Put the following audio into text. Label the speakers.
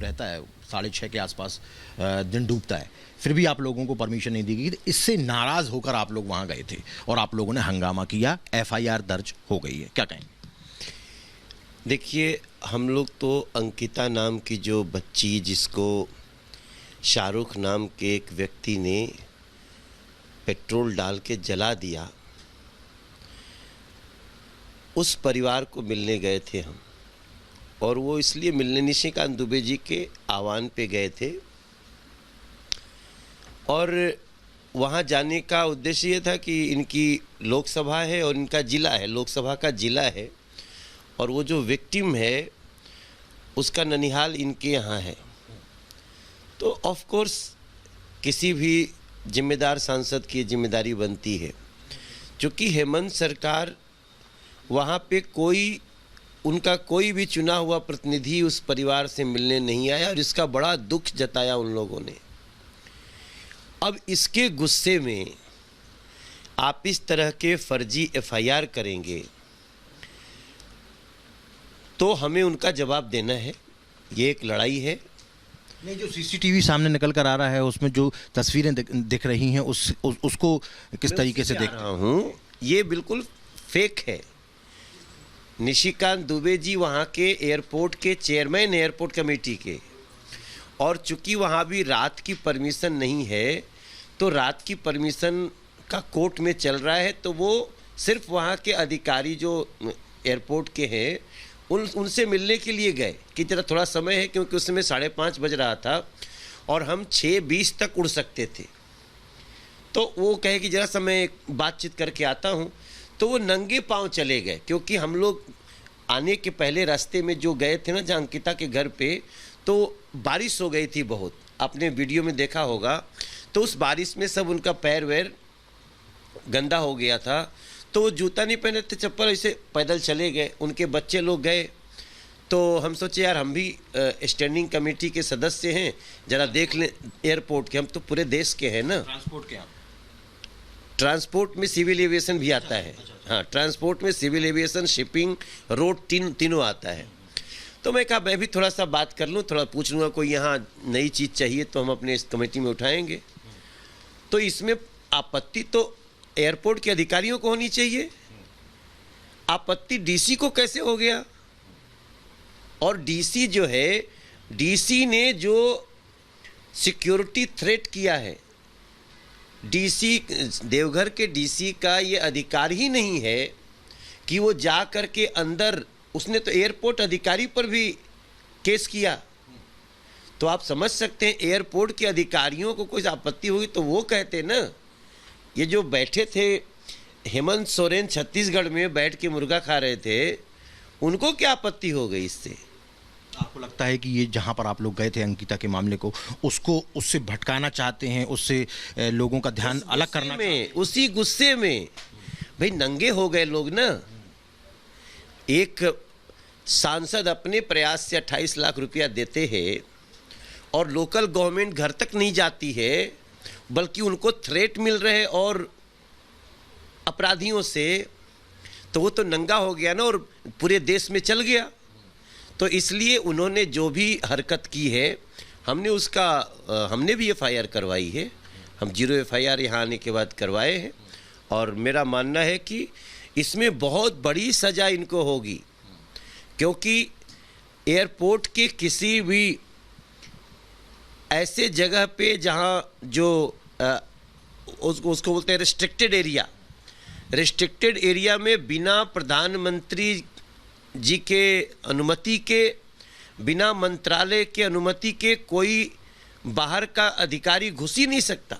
Speaker 1: रहता है, 6:30 के आसपास दिन डूबता है, फिर भी आप लोगों को परमिशन नहीं दी गई। इससे नाराज़ होकर आप लोग वहाँ गए थे और आप लोगों ने हंगामा किया, FIR दर्ज हो गई है, क्या कहेंगे?
Speaker 2: देखिए, हम लोग तो अंकिता नाम की जो बच्ची, जिसको शाहरुख नाम के एक व्यक्ति ने पेट्रोल डाल के जला दिया, उस परिवार को मिलने गए थे हम। और वो इसलिए मिलने निशिकांत दुबे जी के आह्वान पे गए थे, और वहाँ जाने का उद्देश्य ये था कि इनकी लोकसभा है और इनका ज़िला है, लोकसभा का ज़िला है, और वो जो विक्टिम है उसका ननिहाल इनके यहाँ है। तो ऑफ कोर्स किसी भी जिम्मेदार सांसद की जिम्मेदारी बनती है। क्योंकि हेमंत सरकार वहाँ पे उनका कोई भी चुना हुआ प्रतिनिधि उस परिवार से मिलने नहीं आया, और इसका बड़ा दुख जताया उन लोगों ने। अब इसके गुस्से में आप इस तरह के फर्जी FIR करेंगे तो हमें उनका जवाब देना है। ये एक लड़ाई है।
Speaker 1: नहीं, जो CCTV सामने निकल कर आ रहा है उसमें जो तस्वीरें दिख रही हैं उसको किस तरीके से देख
Speaker 2: रहा हूँ, ये बिल्कुल फेक है। निशिकांत दुबे जी वहाँ के एयरपोर्ट के चेयरमैन, एयरपोर्ट कमेटी के, और चूंकि वहाँ भी रात की परमिशन नहीं है, तो रात की परमिशन का कोर्ट में चल रहा है, तो वो सिर्फ वहाँ के अधिकारी जो एयरपोर्ट के हैं उनसे मिलने के लिए गए कि जरा थोड़ा समय है, क्योंकि उस समय 5:30 बज रहा था और हम 6:20 तक उड़ सकते थे। तो वो कहे कि जरा समय बातचीत करके आता हूँ। तो वो नंगे पांव चले गए, क्योंकि हम लोग आने के पहले रास्ते में जो गए थे ना, जहाँ अंकिता के घर पे, तो बारिश हो गई थी बहुत, आपने वीडियो में देखा होगा। तो उस बारिश में सब उनका पैर वैर गंदा हो गया था, तो वो जूता नहीं पहने थे, चप्पल, ऐसे पैदल चले गए। उनके बच्चे लोग गए, तो हम सोचे यार हम भी स्टैंडिंग कमेटी के सदस्य हैं, ज़रा देख लें एयरपोर्ट के। हम तो पूरे देश के हैं ना।
Speaker 1: ट्रांसपोर्ट के,
Speaker 2: ट्रांसपोर्ट में सिविल एविएशन भी आता है। हाँ, ट्रांसपोर्ट में सिविल एविएशन, शिपिंग, रोड, तीनों आता है। तो मैं कहा मैं भी थोड़ा सा बात कर लूँ, थोड़ा पूछ लूँगा, कोई यहाँ नई चीज़ चाहिए तो हम अपने इस कमेटी में उठाएंगे। तो इसमें आपत्ति तो एयरपोर्ट के अधिकारियों को होनी चाहिए, आपत्ति DC को कैसे हो गया? और DC जो है, DC ने जो सिक्योरिटी थ्रेट किया है, DC, देवघर के DC का ये अधिकार ही नहीं है कि वो जा कर के अंदर, उसने तो एयरपोर्ट अधिकारी पर भी केस किया। तो आप समझ सकते हैं, एयरपोर्ट के अधिकारियों को कोई आपत्ति हुई तो वो कहते ना। ये जो बैठे थे हेमंत सोरेन छत्तीसगढ़ में बैठ के मुर्गा खा रहे थे, उनको क्या आपत्ति हो गई इससे?
Speaker 1: आपको लगता है कि ये जहां पर आप लोग गए थे अंकिता के मामले को, उससे भटकाना चाहते हैं, उससे लोगों का ध्यान अलग करना में,
Speaker 2: उसी गुस्से में भाई नंगे हो गए लोग ना। एक सांसद अपने प्रयास से 28 लाख रुपया देते हैं और लोकल गवर्नमेंट घर तक नहीं जाती है, बल्कि उनको थ्रेट मिल रहे और अपराधियों से, तो वो तो नंगा हो गया ना और पूरे देश में चल गया। तो इसलिए उन्होंने जो भी हरकत की है, हमने भी FIR करवाई है। हम 0 FIR यहाँ आने के बाद करवाए हैं, और मेरा मानना है कि इसमें बहुत बड़ी सज़ा इनको होगी। क्योंकि एयरपोर्ट के किसी भी ऐसे जगह पे जहाँ जो उसको बोलते हैं रिस्ट्रिक्टेड एरिया में बिना प्रधानमंत्री जी के अनुमति के, बिना मंत्रालय के अनुमति के कोई बाहर का अधिकारी घुस ही नहीं सकता।